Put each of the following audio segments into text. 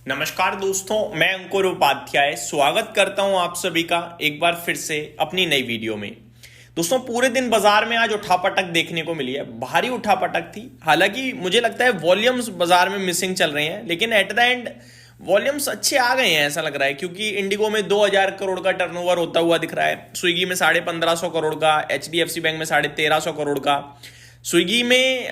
नमस्कार दोस्तों, मैं अंकुर उपाध्याय स्वागत करता हूं आप सभी का एक बार फिर से अपनी नई वीडियो में। दोस्तों, पूरे दिन बाजार में आज उठापटक देखने को मिली है, भारी उठापटक थी। हालांकि मुझे लगता है वॉल्यूम्स बाजार में मिसिंग चल रहे हैं, लेकिन एट द एंड वॉल्यूम्स अच्छे आ गए हैं ऐसा लग रहा है, क्योंकि इंडिगो में 2000 करोड़ का टर्नओवर होता हुआ दिख रहा है, स्विगी में 1550 करोड़ का, एचडीएफसी बैंक में 1350 करोड़ का। स्विगी में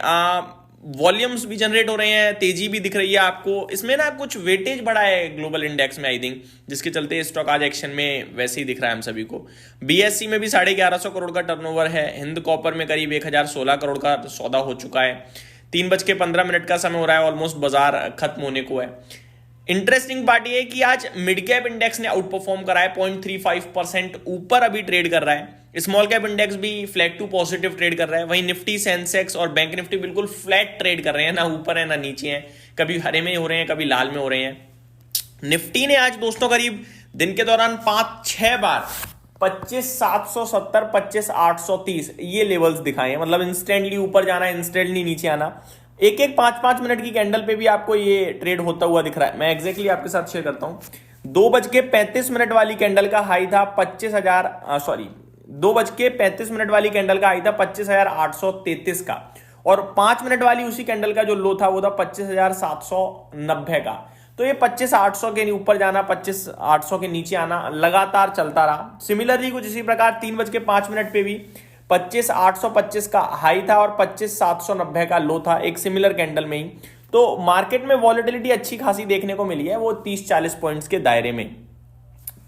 वॉल्यूम्स भी जनरेट हो रहे हैं, तेजी भी दिख रही है आपको। इसमें ना कुछ वेटेज बढ़ा है ग्लोबल इंडेक्स में आई थिंक, जिसके चलते स्टॉक आज एक्शन में वैसे ही दिख रहा है हम सभी को। बीएससी में भी 1150 करोड़ का टर्नओवर है। हिंद कॉपर में करीब 1016 करोड़ का सौदा हो चुका है। 3:15 का समय हो रहा है, ऑलमोस्ट बाजार खत्म होने को है। इंटरेस्टिंग पार्ट ये है कि आज मिड कैप इंडेक्स ने आउट परफॉर्म करा है, 0.35% ऊपर अभी ट्रेड कर रहा है। स्मॉल कैप इंडेक्स भी फ्लैट टू पॉजिटिव ट्रेड कर रहा है। वहीं निफ्टी, सेंसेक्स और बैंक निफ्टी बिल्कुल फ्लैट ट्रेड कर रहे हैं, ना ऊपर है ना नीचे हैं, कभी हरे में हो रहे हैं कभी लाल में हो रहे हैं। निफ्टी ने आज दोस्तों करीब दिन के दौरान 5-6 बार 25,770, 25,830 ये लेवल्स दिखाए हैं। मतलब इंस्टेंटली ऊपर जाना, इंस्टेंटली नीचे आना। एक एक 5-5 मिनट की कैंडल पे भी आपको ये ट्रेड होता हुआ दिख रहा है। मैं एग्जैक्टली आपके साथ शेयर करता हूं। 2:35 वाली कैंडल का हाई था 2:35 वाली कैंडल का हाई था 25,833 का, और 5 मिनट वाली उसी कैंडल का जो लो था वो था 25,790 का। तो ये 25,800 के ऊपर जाना, 25,800 के नीचे आना लगातार चलता रहा। सिमिलरली कुछ इसी प्रकार 3:05 पे भी 25,825 का हाई था और 25,790 का लो था, एक सिमिलर कैंडल में ही। तो मार्केट में वॉलेटिलिटी अच्छी खासी देखने को मिली है, वो 30-40 पॉइंट्स के दायरे में।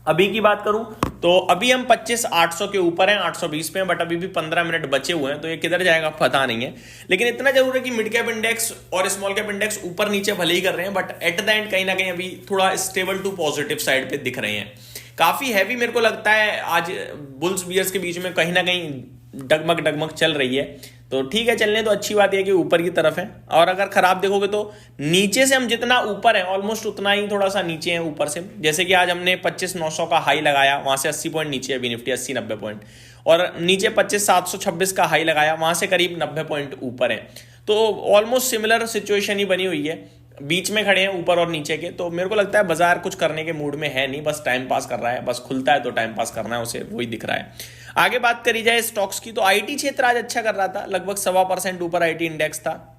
अभी की बात करूं तो अभी हम 25,800 के ऊपर हैं, 820 पे हैं, बट अभी भी 15 मिनट बचे हुए हैं, तो ये किधर जाएगा पता नहीं है। लेकिन इतना जरूर है कि मिड कैप इंडेक्स और स्मॉल कैप इंडेक्स ऊपर नीचे भले ही कर रहे हैं, बट एट द एंड कहीं ना कहीं अभी थोड़ा स्टेबल टू पॉजिटिव साइड पे दिख रहे हैं। काफी हैवी मेरे को लगता है आज बुल्स बियर्स के बीच में कहीं ना कहीं डगमग डगमग चल रही है। तो ठीक है, चलने तो अच्छी बात है कि ऊपर की तरफ है। और अगर खराब देखोगे तो नीचे से हम जितना ऊपर है ऑलमोस्ट उतना ही थोड़ा सा नीचे है ऊपर से। जैसे कि आज हमने 25,900 का हाई लगाया, वहां से 80 पॉइंट नीचे है अभी निफ्टी, 80-90 पॉइंट, और नीचे 25,726 का हाई लगाया, वहां से करीब 90 पॉइंट ऊपर है। तो ऑलमोस्ट सिमिलर सिचुएशन ही बनी हुई है, बीच में खड़े हैं ऊपर और नीचे के। तो मेरे को लगता है बाजार कुछ करने के मूड में है नहीं, बस टाइम पास कर रहा है। बस खुलता है तो टाइम पास करना है उसे, वही दिख रहा है। आगे बात करी जाए स्टॉक्स की, तो आईटी क्षेत्र आज अच्छा कर रहा था, लगभग 1.25% ऊपर आईटी इंडेक्स था।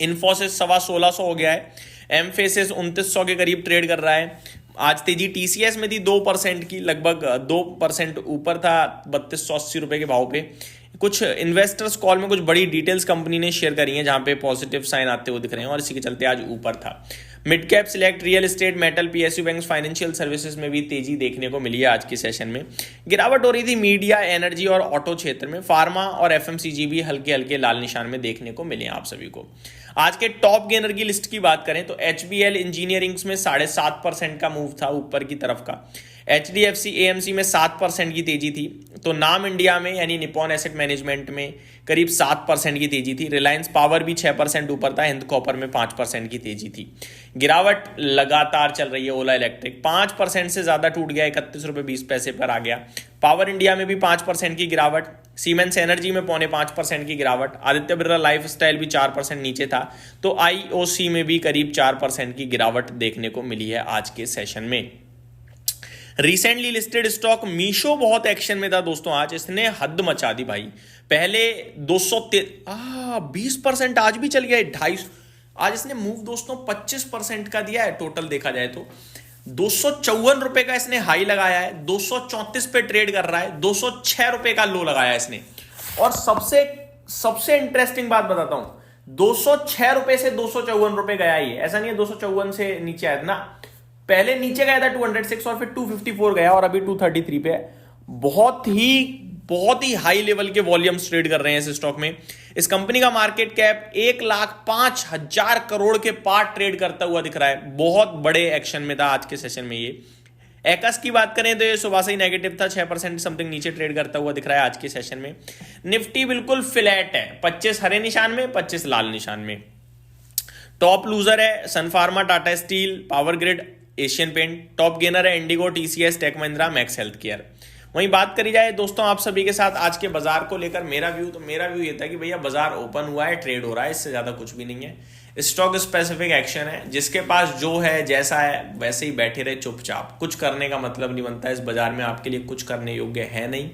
इन्फोसिस 1650 हो गया है। एमफेसिस 2900 के करीब ट्रेड कर रहा है। आज तेजी टीसीएस में थी 2% की, लगभग 2% ऊपर था 3280 रुपए के भाव पे। कुछ इन्वेस्टर्स कॉल में कुछ बड़ी डिटेल्स कंपनी ने शेयर करी हैं, जहां पे पॉजिटिव साइन आते हुए दिख रहे हैं, और इसी के चलते आज ऊपर था। Mid cap, select, real estate, metal, PSU bank, financial services में भी तेजी देखने को मिली है आज की सेशन में। गिरावट हो रही थी मीडिया, एनर्जी और ऑटो क्षेत्र में। फार्मा और एफएमसीजी भी हल्के हल्के लाल निशान में देखने को मिले आप सभी को। आज के टॉप गेनर की लिस्ट की बात करें तो एचबीएल इंजीनियरिंग्स में 7.5% का मूव था ऊपर की तरफ का। एचडीएफसी एएमसी में 7% की तेजी थी। तो नाम इंडिया में यानी निपॉन एसेट मैनेजमेंट में करीब 7% की तेजी थी। रिलायंस पावर भी 6% ऊपर था। हिंद कॉपर में 5% की तेजी थी। गिरावट लगातार चल रही है। ओला इलेक्ट्रिक 5% से ज्यादा टूट गया, 31.20 पर आ गया। पावर इंडिया में भी 5% की गिरावट। सीमेंस एनर्जी में 4.5% की गिरावट। आदित्य बिरला लाइफ स्टाइल भी 4% नीचे था। तो आईओसी में भी करीब 4% की गिरावट देखने को मिली है आज के सेशन में। रिसेंटली लिस्टेड स्टॉक मीशो बहुत एक्शन में था दोस्तों आज, इसने हद मचा दी भाई। पहले 20% आज भी चल गया 250। आज इसने मूव दोस्तों 25% का दिया है टोटल देखा जाए तो। 254 रुपए का इसने हाई लगाया है, 234 पे ट्रेड कर रहा है, 206 रुपए का लो लगाया है इसने। और सबसे इंटरेस्टिंग बात बताता हूं, 206 रुपए से 254 रुपए गया ही है, ऐसा नहीं है 254 से नीचे आया ना। पहले नीचे गया था 206 और फिर 254 गया और अभी 233 पे है। बहुत ही हाई लेवल के वॉल्यूम्स ट्रेड कर रहे हैं इस स्टॉक में। इस कंपनी का मार्केट कैप 1,05,000 करोड़ के पार ट्रेड करता हुआ दिख रहा है। बहुत बड़े एक्शन में था आज के सेशन में ये। एकस की बात करें तो ये सुबह से ही नेगेटिव था, 6% समथिंग नीचे ट्रेड करता हुआ दिख रहा है आज के सेशन में। निफ्टी बिल्कुल फ्लैट है, 25 हरे निशान में, 25 लाल निशान में। टॉप लूजर है सन फार्मा, टाटा स्टील, पावर ग्रिड, एशियन पेंट। टॉप गेनर है इंडिगो, टीसीएस, टेक महिंद्रा, मैक्स हेल्थ केयर। वहीं बात करी जाए दोस्तों आप सभी के साथ आज के बाजार को लेकर मेरा व्यू, तो मेरा व्यू ये था कि भैया बाजार ओपन हुआ है, ट्रेड हो रहा है, इससे ज्यादा कुछ भी नहीं है। स्टॉक स्पेसिफिक एक्शन है, जिसके पास जो है जैसा है वैसे ही बैठे रहे चुपचाप, कुछ करने का मतलब नहीं बनता है इस बाजार में, आपके लिए कुछ करने योग्य है नहीं।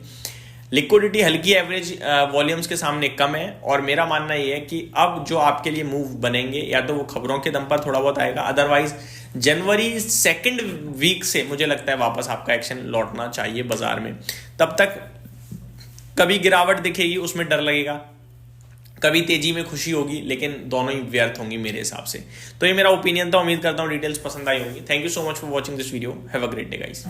लिक्विडिटी हल्की एवरेज वॉल्यूम्स के सामने कम है, और मेरा मानना यह है कि अब जो आपके लिए मूव बनेंगे या तो वो खबरों के दम पर थोड़ा बहुत आएगा, अदरवाइज जनवरी सेकंड वीक से मुझे लगता है वापस आपका एक्शन लौटना चाहिए बाजार में। तब तक कभी गिरावट दिखेगी उसमें डर लगेगा, कभी तेजी में खुशी होगी, लेकिन दोनों ही व्यर्थ होंगी मेरे हिसाब से। तो ये मेरा ओपिनियन था, उम्मीद करता हूँ डिटेल्स पसंद आई होंगी। Thank you so much for watching this video, have a great day guys.